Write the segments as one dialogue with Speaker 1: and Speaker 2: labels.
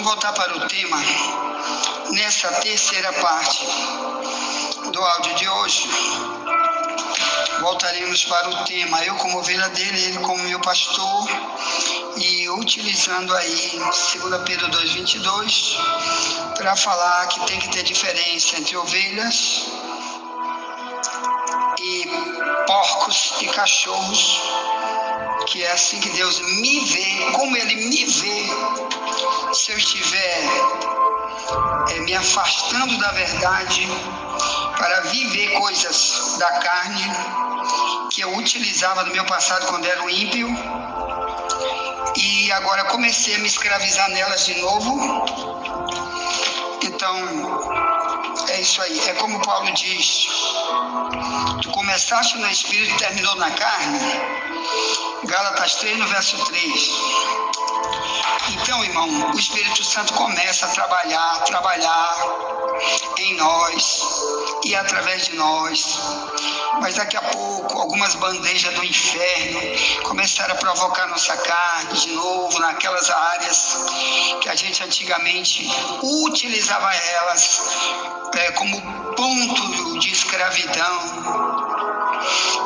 Speaker 1: vamos voltar para o tema, nessa terceira parte do áudio de hoje. Voltaremos para o tema, eu como ovelha dele, ele como meu pastor, e utilizando aí 2 Pedro 2,22, para falar que tem que ter diferença entre ovelhas e porcos e cachorros, que é assim que Deus me vê, como Ele me vê. Se eu estiver me afastando da verdade para viver coisas da carne que eu utilizava no meu passado quando era um ímpio, e agora comecei a me escravizar nelas de novo. Então, é isso aí. É como Paulo diz: tu começaste no Espírito e terminou na carne. Gálatas 3, no verso 3. Então, irmão, o Espírito Santo começa a trabalhar em nós e através de nós. Mas daqui a pouco, algumas bandejas do inferno começaram a provocar nossa carne de novo, naquelas áreas que a gente antigamente utilizava elas como ponto de escravidão,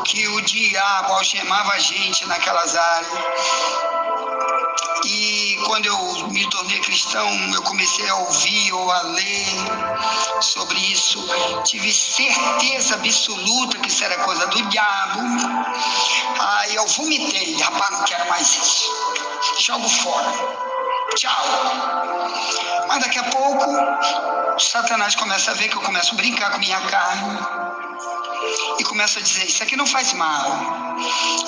Speaker 1: que o diabo algemava a gente naquelas áreas. E quando eu me tornei cristão, eu comecei a ouvir ou a ler sobre isso. Tive certeza absoluta que isso era coisa do diabo. Aí eu vomitei: rapaz, não quero mais isso, jogo fora, tchau. Mas daqui a pouco, Satanás começa a ver que eu começo a brincar com minha carne e começa a dizer: isso aqui não faz mal.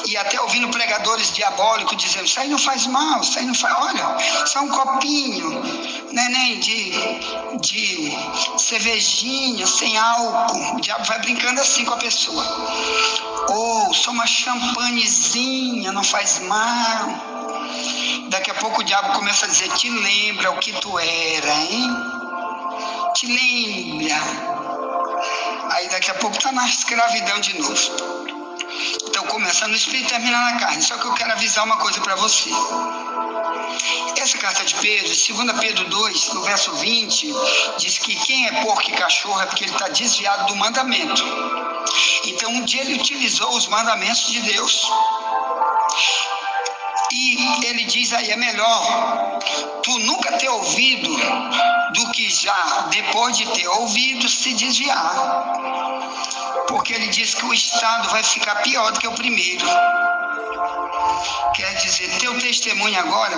Speaker 1: E até ouvindo pregadores diabólicos dizendo: isso aí não faz mal, isso aí não faz, olha, só um copinho, neném, de cervejinha sem álcool. O diabo vai brincando assim com a pessoa. Ou só uma champanhezinha, não faz mal. Daqui a pouco o diabo começa a dizer: te lembra o que tu era, hein? Te lembra. Aí daqui a pouco está na escravidão de novo. Então começa no Espírito e termina na carne. Só que eu quero avisar uma coisa para você. Essa carta de Pedro, 2 Pedro 2, no verso 20, diz que quem é porco e cachorro é porque ele está desviado do mandamento. Então um dia ele utilizou os mandamentos de Deus. E ele diz aí: é melhor tu nunca ter ouvido do que já, depois de ter ouvido, se desviar. Porque ele diz que o estado vai ficar pior do que o primeiro. Quer dizer, teu testemunho agora,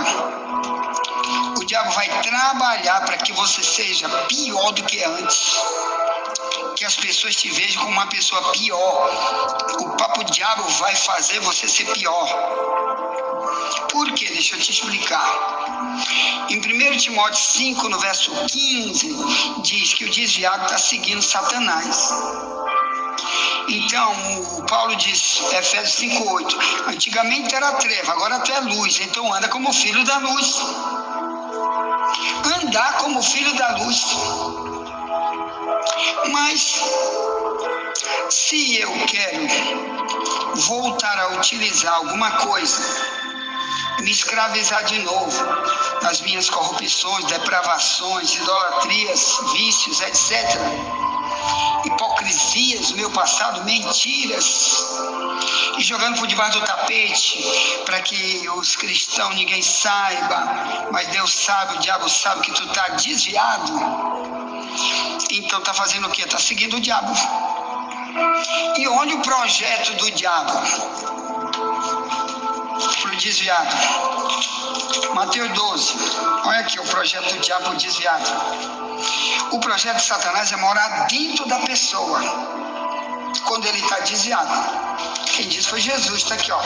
Speaker 1: o diabo vai trabalhar para que você seja pior do que antes. Que as pessoas te vejam como uma pessoa pior. O papo diabo vai fazer você ser pior. Por quê? Deixa eu te explicar. Em 1 Timóteo 5, no verso 15, diz que o desviado está seguindo Satanás. Então, o Paulo diz, Efésios 5:8, antigamente era treva, agora tu é luz, então anda como filho da luz. Andar como filho da luz. Mas, se eu quero voltar a utilizar alguma coisa, me escravizar de novo nas minhas corrupções, depravações, idolatrias, vícios, etc., hipocrisias do meu passado, mentiras, e jogando por debaixo do tapete para que os cristãos ninguém saiba, mas Deus sabe, o diabo sabe que tu está desviado. Então está fazendo o quê? Está seguindo o diabo. E olha o projeto do diabo para o desviado. Mateus 12, olha aqui o projeto do diabo para o desviado. O projeto de Satanás é morar dentro da pessoa quando ele está desviado. Quem disse foi Jesus, está aqui, ó.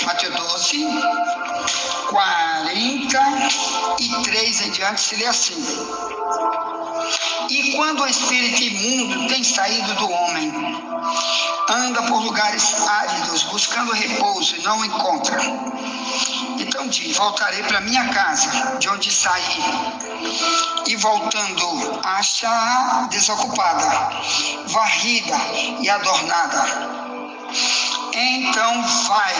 Speaker 1: Mateus 12, 43 em diante, se lê assim: e quando o espírito imundo tem saído do homem, anda por lugares áridos, buscando repouso, e não o encontra. Então diz: voltarei para minha casa, de onde saí, e voltando, acha desocupada, varrida e adornada. Então vai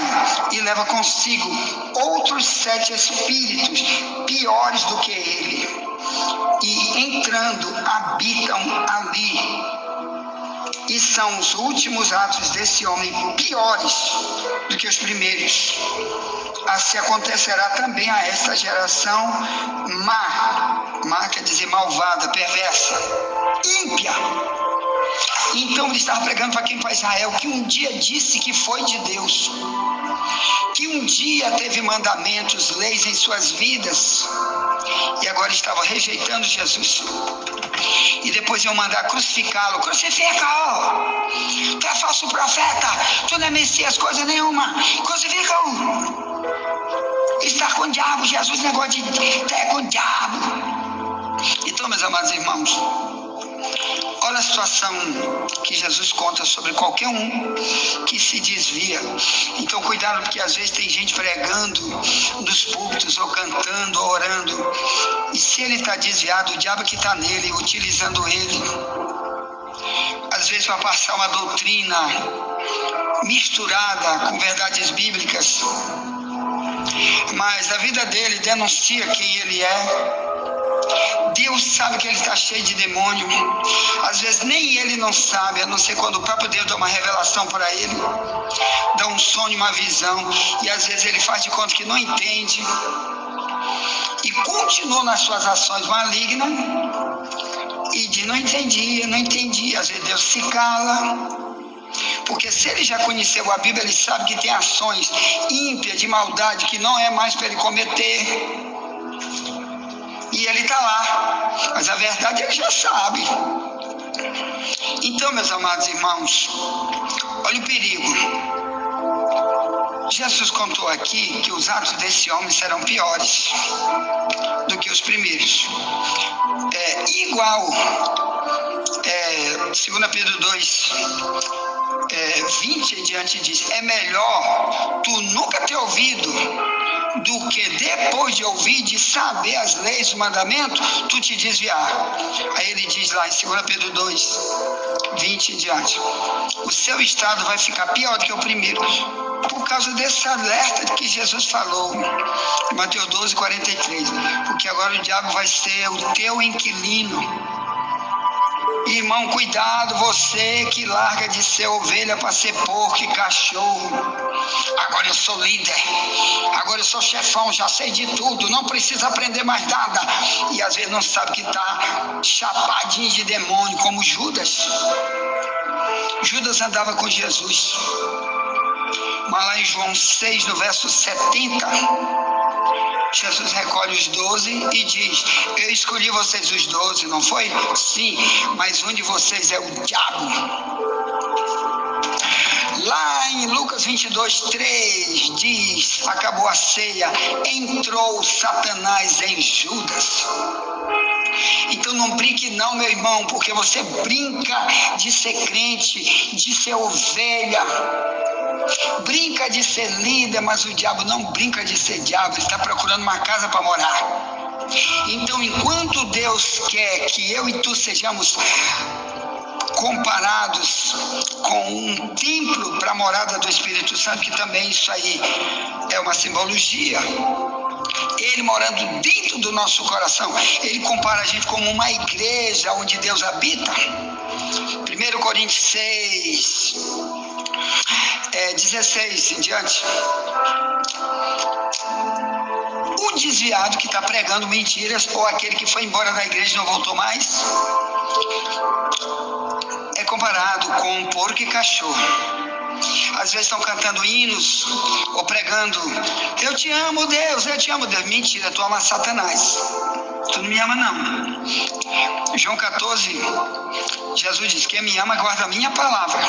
Speaker 1: e leva consigo outros 7 espíritos piores do que ele, e entrando habitam ali. E são os últimos atos desse homem piores do que os primeiros. Assim acontecerá também a esta geração má quer dizer malvada, perversa, ímpia. Então ele estava pregando para quem? Para Israel, que um dia disse que foi de Deus, que um dia teve mandamentos, leis em suas vidas, e agora estava rejeitando Jesus. E depois iam mandar crucificá-lo. Crucifica-o! Tu é falso profeta, tu não é Messias, coisa nenhuma. Crucifica-o! Está com o diabo, Jesus, negócio de é com o diabo. Então, meus amados irmãos, olha a situação que Jesus conta sobre qualquer um que se desvia. Então cuidado, porque às vezes tem gente pregando nos púlpitos, ou cantando, ou orando, e se ele está desviado, o diabo que está nele, utilizando ele, às vezes para passar uma doutrina misturada com verdades bíblicas, mas a vida dele denuncia quem ele é. Deus sabe que ele está cheio de demônio. Às vezes nem ele não sabe, a não ser quando o próprio Deus dá uma revelação para ele, dá um sonho, uma visão, e às vezes ele faz de conta que não entende e continua nas suas ações malignas e diz: não entendi. Às vezes Deus se cala, porque se ele já conheceu a Bíblia, ele sabe que tem ações ímpias de maldade que não é mais para ele cometer. E ele está lá, mas a verdade ele já sabe. Então, meus amados irmãos, olha o perigo. Jesus contou aqui que os atos desse homem serão piores do que os primeiros. Igual, 2 Pedro 2, 20 em diante diz: é melhor tu nunca ter ouvido do que depois de ouvir, de saber as leis do mandamento, tu te desviar. Aí ele diz lá em 2 Pedro 2, 20 em diante: o seu estado vai ficar pior do que o primeiro, por causa desse alerta que Jesus falou em Mateus 12, 43, porque agora o diabo vai ser o teu inquilino. Irmão, cuidado, você que larga de ser ovelha para ser porco e cachorro. Agora eu sou líder, agora eu sou chefão, já sei de tudo, não precisa aprender mais nada. E às vezes não sabe que está chapadinho de demônio, como Judas. Judas andava com Jesus, mas lá em João 6, no verso 70, Jesus recolhe os 12 e diz: eu escolhi vocês os 12, não foi? Sim, mas um de vocês é o diabo. Lá em Lucas 22, 3 diz: acabou a ceia, entrou Satanás em Judas. Então não brinque não, meu irmão, porque você brinca de ser crente, de ser ovelha, brinca de ser líder, mas o diabo não brinca de ser diabo, ele está procurando uma casa para morar. Então, enquanto Deus quer que eu e tu sejamos comparados com um templo para a morada do Espírito Santo, que também isso aí é uma simbologia, ele morando dentro do nosso coração, ele compara a gente como uma igreja onde Deus habita. 1 Coríntios 6, 16 em diante. O desviado que está pregando mentiras, ou aquele que foi embora da igreja e não voltou mais, é comparado com um porco e cachorro. Às vezes estão cantando hinos ou pregando: eu te amo, Deus, eu te amo, Deus. Mentira, tu ama Satanás, tu não me ama não. João 14, Jesus diz: quem me ama guarda a minha palavra.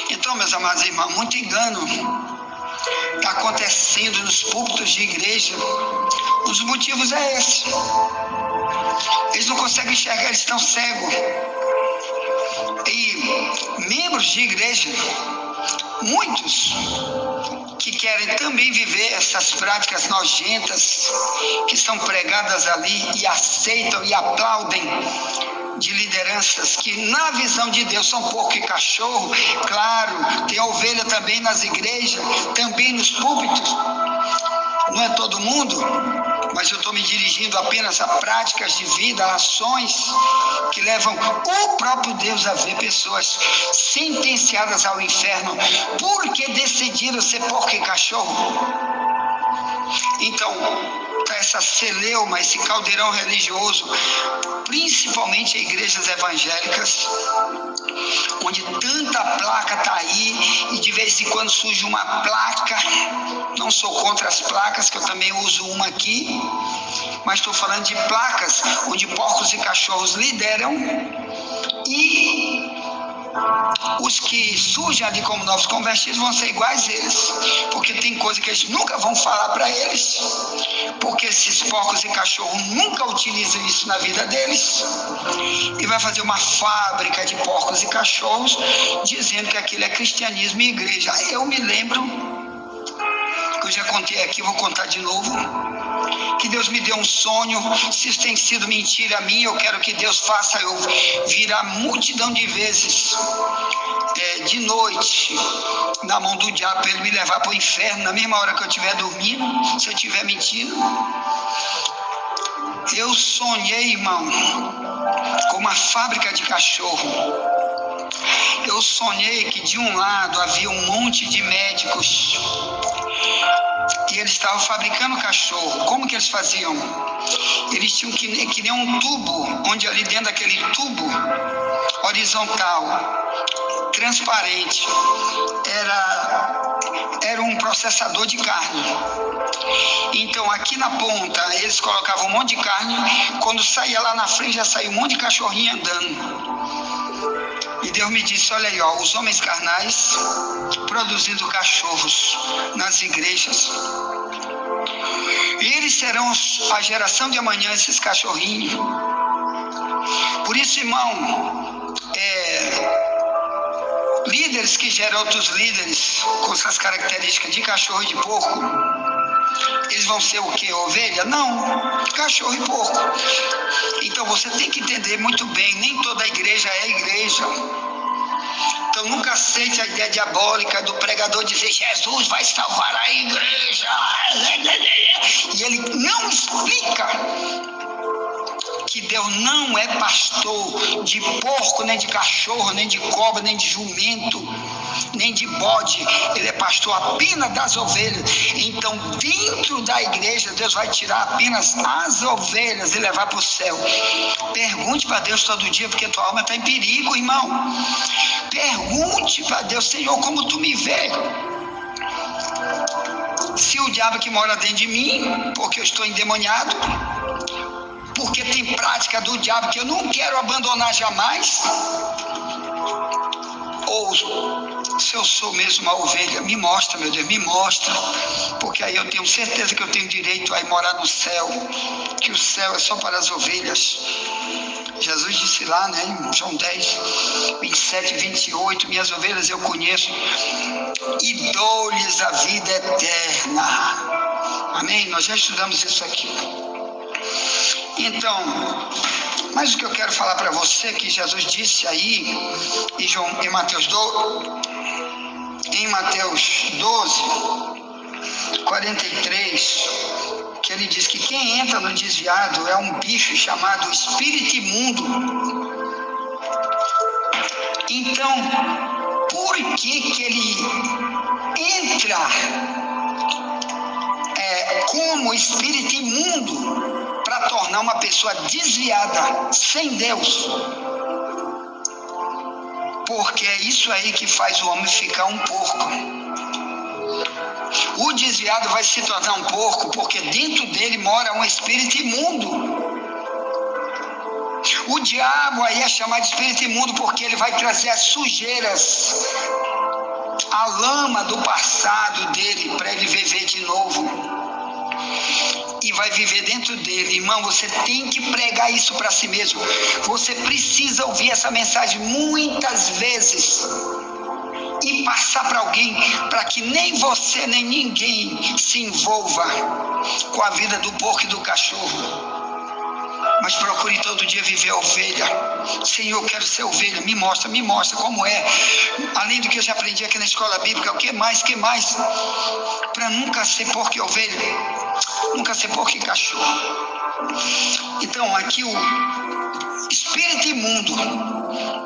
Speaker 1: Então, meus amados irmãos, muito engano está acontecendo nos púlpitos de igreja. Os motivos é esse: eles não conseguem enxergar, eles estão cegos. E membros de igreja, muitos que querem também viver essas práticas nojentas que são pregadas ali, e aceitam e aplaudem de lideranças que na visão de Deus são porco e cachorro. Claro, tem ovelha também nas igrejas, também nos púlpitos. Não é todo mundo, mas eu estou me dirigindo apenas a práticas de vida, a ações que levam o próprio Deus a ver pessoas sentenciadas ao inferno porque decidiram ser porco e cachorro. Então, essa celeuma, esse caldeirão religioso, principalmente em igrejas evangélicas, onde tanta placa está aí, e de vez em quando surge uma placa. Não sou contra as placas, que eu também uso uma aqui, mas estou falando de placas onde porcos e cachorros lideram, e os que surgem ali como novos convertidos vão ser iguais a eles, porque tem coisa que eles nunca vão falar para eles, porque esses porcos e cachorros nunca utilizam isso na vida deles, e vai fazer uma fábrica de porcos e cachorros, dizendo que aquilo é cristianismo e igreja. Eu me lembro, que eu já contei aqui, vou contar de novo, que Deus me deu um sonho. Se isso tem sido mentira minha, eu quero que Deus faça eu virar multidão de vezes de noite na mão do diabo, para ele me levar para o inferno na mesma hora que eu estiver dormindo, se eu estiver mentindo. Eu sonhei, irmão, com uma fábrica de cachorro. Eu sonhei que de um lado havia um monte de médicos e eles estavam fabricando cachorro. Como que eles faziam? Eles tinham que nem um tubo, onde ali dentro daquele tubo horizontal, transparente, era um processador de carne. Então aqui na ponta eles colocavam um monte de carne, quando saía lá na frente já saía um monte de cachorrinho andando. E Deus me disse: olha aí, ó, os homens carnais produzindo cachorros nas igrejas. E eles serão a geração de amanhã, esses cachorrinhos. Por isso, irmão, líderes que geram outros líderes com essas características de cachorro e de porco, eles vão ser o quê? Ovelha? Não, cachorro e porco. Então você tem que entender muito bem, nem toda igreja é igreja. Então nunca aceite a ideia diabólica do pregador dizer: Jesus vai salvar a igreja, e ele não explica que Deus não é pastor de porco, nem de cachorro, nem de cobra, nem de jumento, nem de bode. Ele é pastor apenas das ovelhas. Então dentro da igreja Deus vai tirar apenas as ovelhas e levar para o céu. Pergunte para Deus todo dia, porque tua alma está em perigo, irmão. Pergunte para Deus: Senhor, como tu me vê? Se o diabo que mora dentro de mim, porque eu estou endemoniado, porque tem prática do diabo que eu não quero abandonar jamais, ou se eu sou mesmo uma ovelha, me mostra, meu Deus, me mostra, porque aí eu tenho certeza que eu tenho direito a ir morar no céu, que o céu é só para as ovelhas. Jesus disse lá, né, em João 10, 27 e 28, minhas ovelhas eu conheço e dou-lhes a vida eterna. Amém? Nós já estudamos isso aqui. Então, mas o que eu quero falar para você, que Jesus disse aí em Mateus 12, 43, que ele diz que quem entra no desviado é um bicho chamado espírito imundo. Então, por que ele entra como espírito imundo? Para tornar uma pessoa desviada, sem Deus. Porque é isso aí que faz o homem ficar um porco. O desviado vai se tornar um porco porque dentro dele mora um espírito imundo. O diabo aí é chamado de espírito imundo porque ele vai trazer as sujeiras, a lama do passado dele, para ele viver de novo. E vai viver dentro dele. Irmão, você tem que pregar isso para si mesmo. Você precisa ouvir essa mensagem muitas vezes e passar para alguém, para que nem você nem ninguém se envolva com a vida do porco e do cachorro. mas procure todo dia viver a ovelha. Senhor, eu quero ser ovelha, me mostra como é. Além do que eu já aprendi aqui na escola bíblica, o que mais? Para nunca ser porco e ovelha, nunca ser porco e cachorro. Então, aqui o espírito imundo,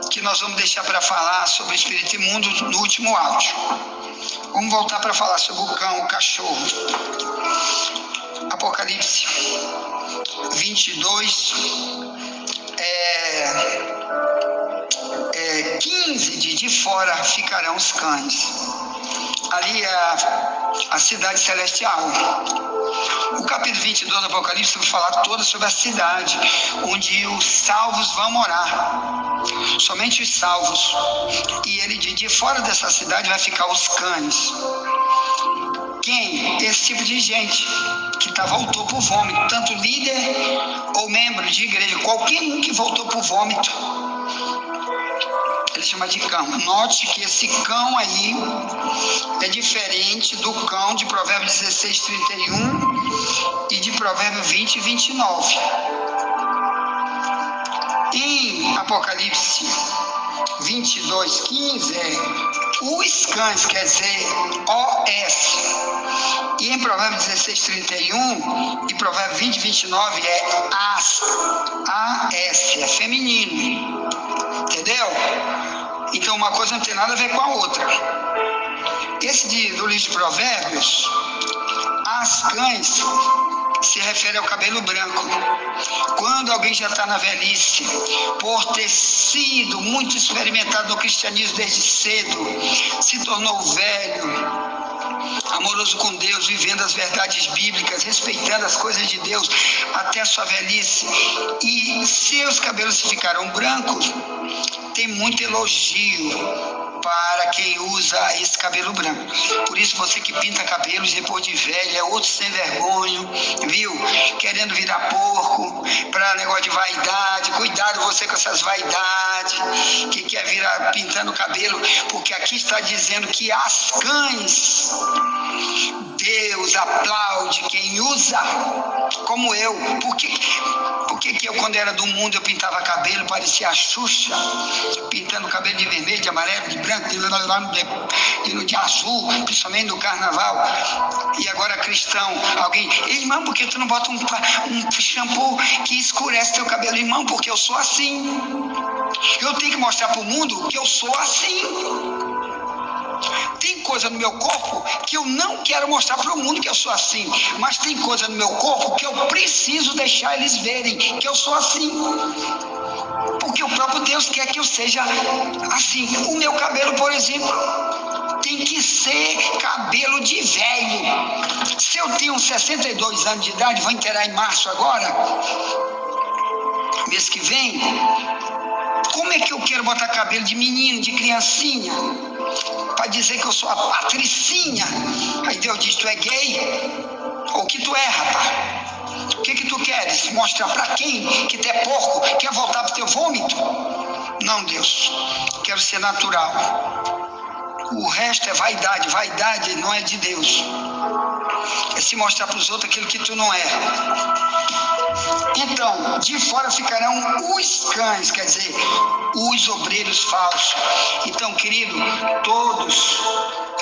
Speaker 1: que nós vamos deixar para falar sobre o espírito imundo no último áudio. Vamos voltar para falar sobre o cão, o cachorro. Apocalipse 22, 15, de fora ficarão os cães. Ali é a cidade celestial. O capítulo 22 do Apocalipse vai falar toda sobre a cidade, onde os salvos vão morar. Somente os salvos. E ele diz, de fora dessa cidade vai ficar os cães. Quem? Esse tipo de gente que voltou para o vômito, tanto líder ou membro de igreja, qualquer um que voltou para o vômito, ele chama de cão. Note que esse cão aí é diferente do cão de Provérbios 16, 31 e de Provérbios 20, 29. Em Apocalipse 22, 15 os cães, quer dizer, OS. E em Provérbios 16, 31 e Provérbios 20, 29 é AS, é feminino. Entendeu? Então uma coisa não tem nada a ver com a outra. Esse do livro de Provérbios, as cães se refere ao cabelo branco. Quando alguém já está na velhice, por ter sido muito experimentado no cristianismo desde cedo, se tornou velho, amoroso com Deus, vivendo as verdades bíblicas, respeitando as coisas de Deus até a sua velhice, e seus cabelos ficaram brancos, tem muito elogio para quem usa esse cabelo branco. Por isso, você que pinta cabelos depois de velho, é outro sem vergonha, viu? Querendo virar porco, para negócio de vaidade. Cuidado você com essas vaidades, que quer virar pintando cabelo, porque aqui está dizendo que as cães, Deus aplaude quem usa, como eu. Por que eu, quando era do mundo, eu pintava cabelo, parecia a Xuxa, pintando cabelo de vermelho, de amarelo, de branco, de azul, principalmente no carnaval. E agora cristão, alguém, irmão, por que tu não bota um shampoo que escurece teu cabelo? Irmão, porque eu sou assim. Eu tenho que mostrar para o mundo que eu sou assim. Tem coisa no meu corpo que eu não quero mostrar para o mundo que eu sou assim, mas tem coisa no meu corpo que eu preciso deixar eles verem que eu sou assim, porque o próprio Deus quer que eu seja assim. O meu cabelo, por exemplo, tem que ser cabelo de velho. Se eu tenho 62 anos de idade, vou inteirar em março agora, mês que vem, como é que eu quero botar cabelo de menino, de criancinha, para dizer que eu sou a patricinha? Aí Deus diz, tu é gay? Ou que tu é, rapaz? O que tu queres? Mostrar para quem que tu é porco? Quer voltar pro teu vômito? Não, Deus, quero ser natural. O resto é vaidade. Vaidade não é de Deus. É se mostrar para os outros aquilo que tu não é. Então, de fora ficarão os cães, quer dizer, os obreiros falsos. Então, querido, todos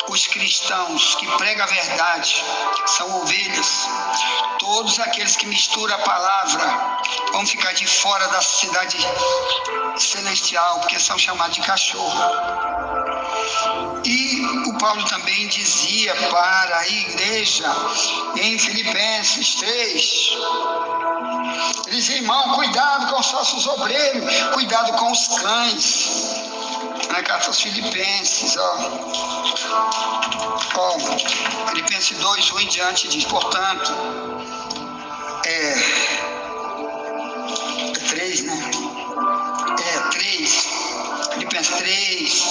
Speaker 1: os cristãos que pregam a verdade são ovelhas. Todos aqueles que misturam a palavra vão ficar de fora da cidade celestial, porque são chamados de cachorro. E o Paulo também dizia para a igreja em Filipenses 3, ele dizia, irmão, cuidado com os falsos obreiros, cuidado com os cães. Na carta aos Filipenses, Filipenses 2, 1 em diante diz, portanto, 3, né? 3, Filipenses 3,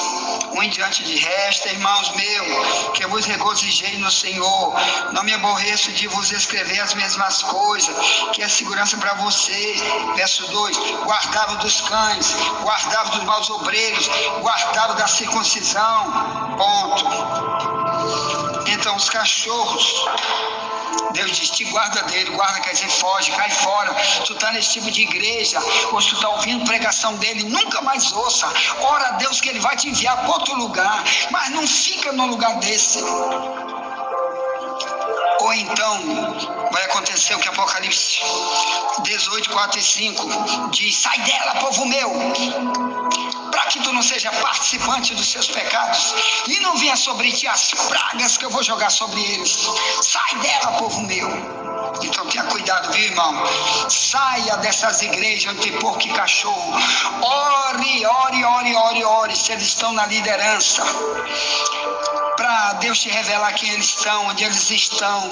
Speaker 1: 1 em diante de resta, irmãos meus, que eu vos regozijei no Senhor, não me aborreço de vos escrever as mesmas coisas, que é segurança para vocês. Verso 2, guardava dos cães, guardava dos maus obreiros, guardava da circuncisão, ponto. Então os cachorros Deus diz, te guarda dele. Guarda quer dizer foge, cai fora. Tu está nesse tipo de igreja, ou tu está ouvindo pregação dele, nunca mais ouça. Ora a Deus que ele vai te enviar para outro lugar, mas não fica num lugar desse. Ou então vai acontecer o que Apocalipse 18, 4 e 5 diz, sai dela, povo meu, para que tu não seja participante dos seus pecados e não venha sobre ti as pragas que eu vou jogar sobre eles. Sai dela, povo meu. Então tenha cuidado, viu, irmão? Saia dessas igrejas onde tem porco e cachorro. Ore, ore, ore, ore, ore, se eles estão na liderança, para Deus te revelar quem eles estão, onde eles estão,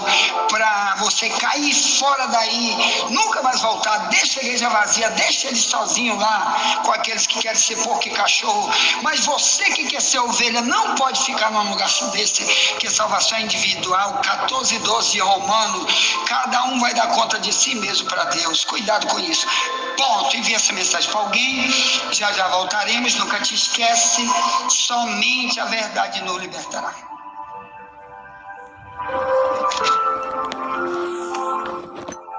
Speaker 1: para você cair fora daí, nunca mais voltar. Deixa a igreja vazia, deixa eles sozinhos lá, com aqueles que querem ser porco e cachorro. Mas você que quer ser ovelha, não pode ficar num lugar desse, que salvação é individual. 14, 12 de Romano, cada um vai dar conta de si mesmo para Deus. Cuidado com isso. Ponto. Envia essa mensagem para alguém. Já voltaremos. Nunca te esquece. Somente a verdade nos libertará.